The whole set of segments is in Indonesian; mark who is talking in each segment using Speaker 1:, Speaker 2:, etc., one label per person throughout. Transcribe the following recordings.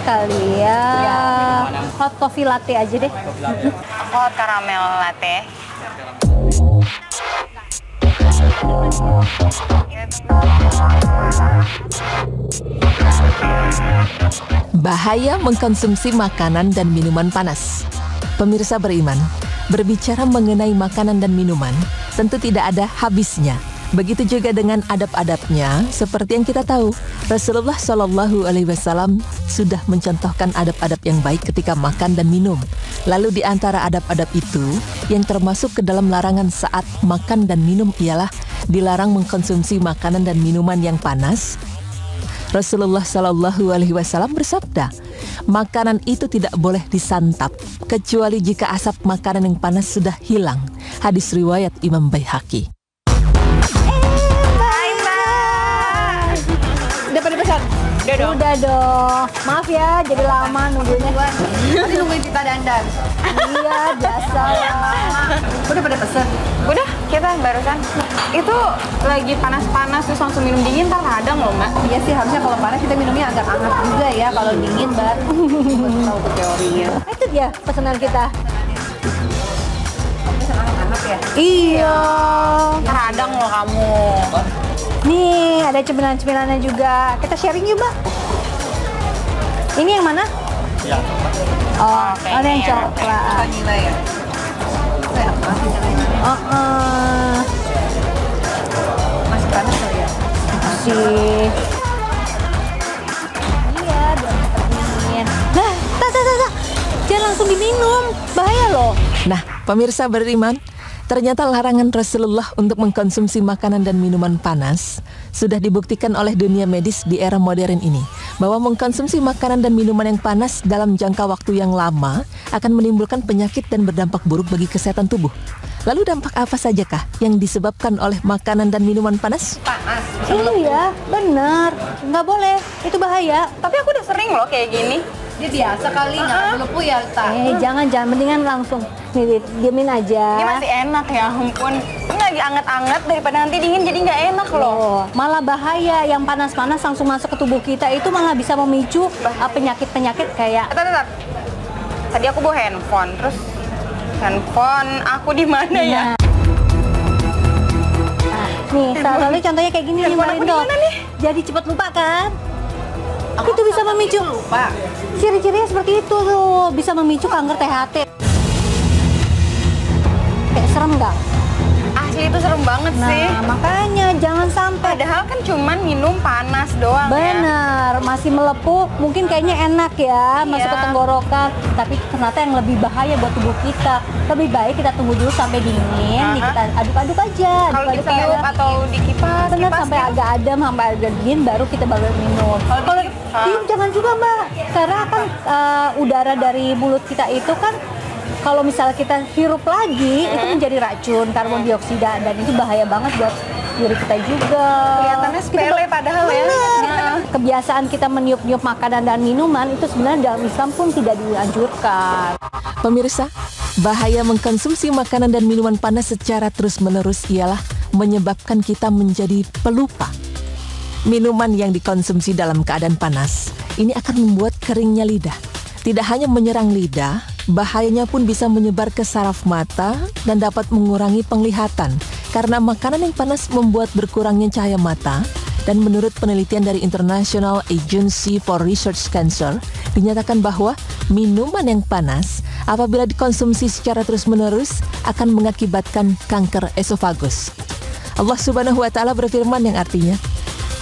Speaker 1: kali ya. Hot coffee latte aja deh.
Speaker 2: Aku hot caramel latte.
Speaker 3: Bahaya mengkonsumsi makanan dan minuman panas. Pemirsa beriman, berbicara mengenai makanan dan minuman tentu tidak ada habisnya. Begitu juga dengan adab-adabnya, seperti yang kita tahu, Rasulullah Shallallahu Alaihi Wasallam sudah mencontohkan adab-adab yang baik ketika makan dan minum. Lalu di antara adab-adab itu, yang termasuk ke dalam larangan saat makan dan minum ialah dilarang mengkonsumsi makanan dan minuman yang panas. Rasulullah Shallallahu Alaihi Wasallam bersabda, makanan itu tidak boleh disantap kecuali jika asap makanan yang panas sudah hilang. Hadis riwayat Imam Baihaqi.
Speaker 1: Udah pada pesan? Udah dong. Maaf ya, jadi lama nunggunya.
Speaker 2: Nanti nungguin kita dandan.
Speaker 1: Iya, biasa ya.
Speaker 2: Udah pada pesen? Udah, kita barusan. Itu lagi panas-panas terus langsung minum dingin, ntar radang loh, Mbak.
Speaker 1: Iya sih, harusnya kalau panas kita minumnya agak hangat juga ya. Kalau dingin baru tahu teorinya. Itu dia pesanan kita.
Speaker 2: Pesan anak-anak ya?
Speaker 1: Iya.
Speaker 2: Radang loh kamu.
Speaker 1: Nih, ada cemilan-cemilannya juga. Kita sharing yuk, Mbak. Ini yang mana?
Speaker 4: Ya.
Speaker 1: Oh,
Speaker 2: Oke,
Speaker 1: ada yang
Speaker 2: ini ya.
Speaker 1: coklat.
Speaker 2: Vanilla ya? Masih panas kali ya?
Speaker 1: Masih. Iya, biar cepet dingin. Nah, tak. Jangan langsung diminum. Bahaya loh.
Speaker 3: Nah, pemirsa beriman, ternyata larangan Rasulullah untuk mengkonsumsi makanan dan minuman panas sudah dibuktikan oleh dunia medis di era modern ini, bahwa mengkonsumsi makanan dan minuman yang panas dalam jangka waktu yang lama akan menimbulkan penyakit dan berdampak buruk bagi kesehatan tubuh. Lalu dampak apa sajakah yang disebabkan oleh makanan dan minuman panas?
Speaker 2: Panas.
Speaker 1: Iya, benar. Nggak boleh. Itu bahaya.
Speaker 2: Tapi aku udah sering loh kayak gini. Dia biasa kali nggak melepuh ya, Tak.
Speaker 1: Jangan. Mendingan langsung. Nih, diemin aja.
Speaker 2: Ini masih enak ya ampun. Ini lagi anget-anget daripada nanti dingin jadi nggak enak loh.
Speaker 1: Oh, malah bahaya. Yang panas-panas langsung masuk ke tubuh kita itu malah bisa memicu penyakit-penyakit kayak...
Speaker 2: Tar. Tadi aku bawa handphone, terus handphone aku di mana ya?
Speaker 1: Nih, salah satu contohnya kayak gini nih,
Speaker 2: Handphone aku
Speaker 1: Marindo.
Speaker 2: di mana nih?
Speaker 1: Jadi cepat lupa kan? Itu bisa memicu.
Speaker 2: Lupa.
Speaker 1: Ciri-cirinya seperti itu tuh, bisa memicu kanker THT. Kayak serem nggak?
Speaker 2: Asli itu serem banget sih.
Speaker 1: Nah, makanya jangan sampai.
Speaker 2: Padahal kan cuman minum panas doang ya.
Speaker 1: Bener, masih melepuh, mungkin kayaknya enak ya, masuk ke
Speaker 2: Iya.
Speaker 1: tenggorokan. Tapi ternyata yang lebih bahaya buat tubuh kita. Lebih baik kita tunggu dulu sampai dingin, nih kita aduk-aduk aja.
Speaker 2: Kalau
Speaker 1: Aduk-aduk
Speaker 2: ditiup
Speaker 1: sampai-
Speaker 2: atau dikipas,
Speaker 1: Bener,
Speaker 2: kipas
Speaker 1: sampai
Speaker 2: gitu.
Speaker 1: agak adem, sampai agak dingin, baru kita baru minum. Kalau tiup jangan juga, Mbak. Karena kan udara dari mulut kita itu kan, kalau misalnya kita hirup lagi, itu menjadi racun, karbon dioksida, dan itu bahaya banget buat diri kita juga.
Speaker 2: Kelihatannya sepele padahal ya.
Speaker 1: Nah, kebiasaan kita meniup-niup makanan dan minuman itu sebenarnya dalam Islam pun tidak dianjurkan.
Speaker 3: Pemirsa, bahaya mengkonsumsi makanan dan minuman panas secara terus-menerus ialah menyebabkan kita menjadi pelupa. Minuman yang dikonsumsi dalam keadaan panas, ini akan membuat keringnya lidah. Tidak hanya menyerang lidah, bahayanya pun bisa menyebar ke saraf mata dan dapat mengurangi penglihatan. Karena makanan yang panas membuat berkurangnya cahaya mata. Dan menurut penelitian dari International Agency for Research Cancer, dinyatakan bahwa minuman yang panas apabila dikonsumsi secara terus-menerus akan mengakibatkan kanker esofagus. Allah Subhanahu wa Ta'ala berfirman yang artinya,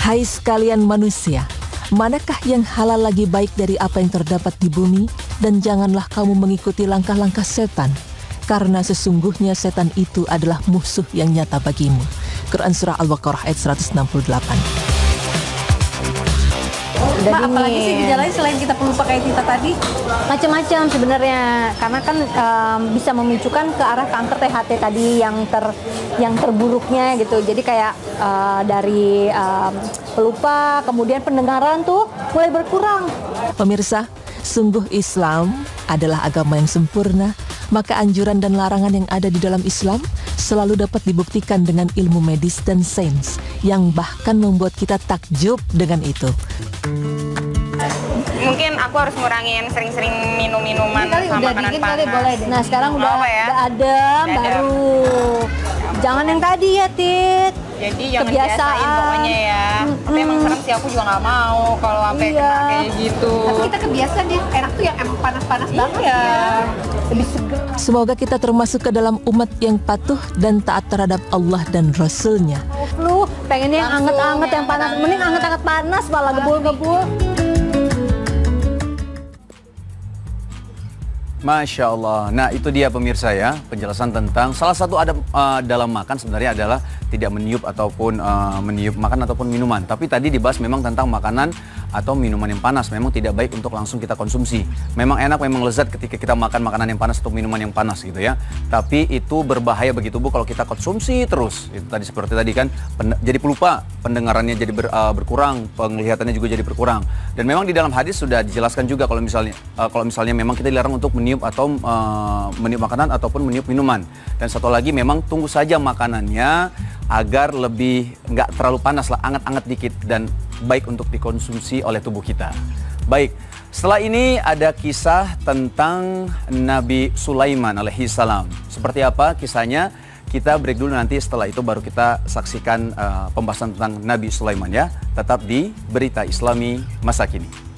Speaker 3: "Hai sekalian manusia, manakah yang halal lagi baik dari apa yang terdapat di bumi, dan janganlah kamu mengikuti langkah-langkah setan, karena sesungguhnya setan itu adalah musuh yang nyata bagimu." Quran Surah Al-Baqarah ayat 168.
Speaker 1: Mbak,
Speaker 2: Apalagi sih gejalanya selain kita pelupa kayak kita tadi?
Speaker 1: Macam-macam sebenarnya, karena kan bisa memicukan ke arah kanker THT tadi yang terburuknya gitu. Jadi kayak dari pelupa, kemudian pendengaran tuh mulai berkurang.
Speaker 3: Pemirsa, sungguh Islam adalah agama yang sempurna, maka anjuran dan larangan yang ada di dalam Islam selalu dapat dibuktikan dengan ilmu medis dan sains yang bahkan membuat kita takjub dengan itu.
Speaker 2: mungkin aku harus ngurangin sering-sering minum minuman
Speaker 1: Kali
Speaker 2: sama
Speaker 1: udah
Speaker 2: makanan
Speaker 1: dingin
Speaker 2: panas.
Speaker 1: kali boleh deh. Nah sekarang udah,
Speaker 2: Apa ya?
Speaker 1: udah adem,
Speaker 2: Udah adem.
Speaker 1: baru. Jangan yang tadi ya, Tit.
Speaker 2: Jadi jangan
Speaker 1: Kebiasaan.
Speaker 2: biasain pokoknya ya. Tapi emang serem sih, aku juga nggak mau kalau sampai
Speaker 1: Iya.
Speaker 2: kena kayak gitu.
Speaker 4: Tapi kita kebiasaan dia enak tuh yang emang panas-panas banget
Speaker 2: Iya.
Speaker 4: ya. Lebih seger.
Speaker 3: Semoga kita termasuk ke dalam umat yang patuh dan taat terhadap Allah dan Rasul-Nya.
Speaker 1: Lu pengennya yang
Speaker 2: Langsung,
Speaker 1: anget-anget, yang
Speaker 2: yang
Speaker 1: panas.
Speaker 2: anget-anget.
Speaker 1: Mending anget-anget panas, malah gebul-gebul.
Speaker 5: Masya Allah. Nah itu dia pemirsa ya, penjelasan tentang salah satu adab dalam makan sebenarnya adalah tidak meniup ataupun meniup makan ataupun minuman. Tapi tadi dibahas memang tentang makanan atau minuman yang panas. Memang tidak baik untuk langsung kita konsumsi. Memang enak, memang lezat ketika kita makan makanan yang panas atau minuman yang panas gitu ya. Tapi itu berbahaya bagi tubuh kalau kita konsumsi terus. Itu tadi seperti tadi kan, jadi pelupa, pendengarannya jadi berkurang, penglihatannya juga jadi berkurang. Dan memang di dalam hadis sudah dijelaskan juga kalau misalnya memang kita dilarang untuk meniup atau meniup makanan ataupun meniup minuman. Dan satu lagi memang tunggu saja makanannya agar lebih nggak terlalu panas lah, anget-anget dikit dan baik untuk dikonsumsi oleh tubuh kita. Baik, setelah ini ada kisah tentang Nabi Sulaiman alaihi salam. Seperti apa kisahnya? Kita break dulu, nanti setelah itu baru kita saksikan pembahasan tentang Nabi Sulaiman ya. Tetap di Berita Islami Masa Kini.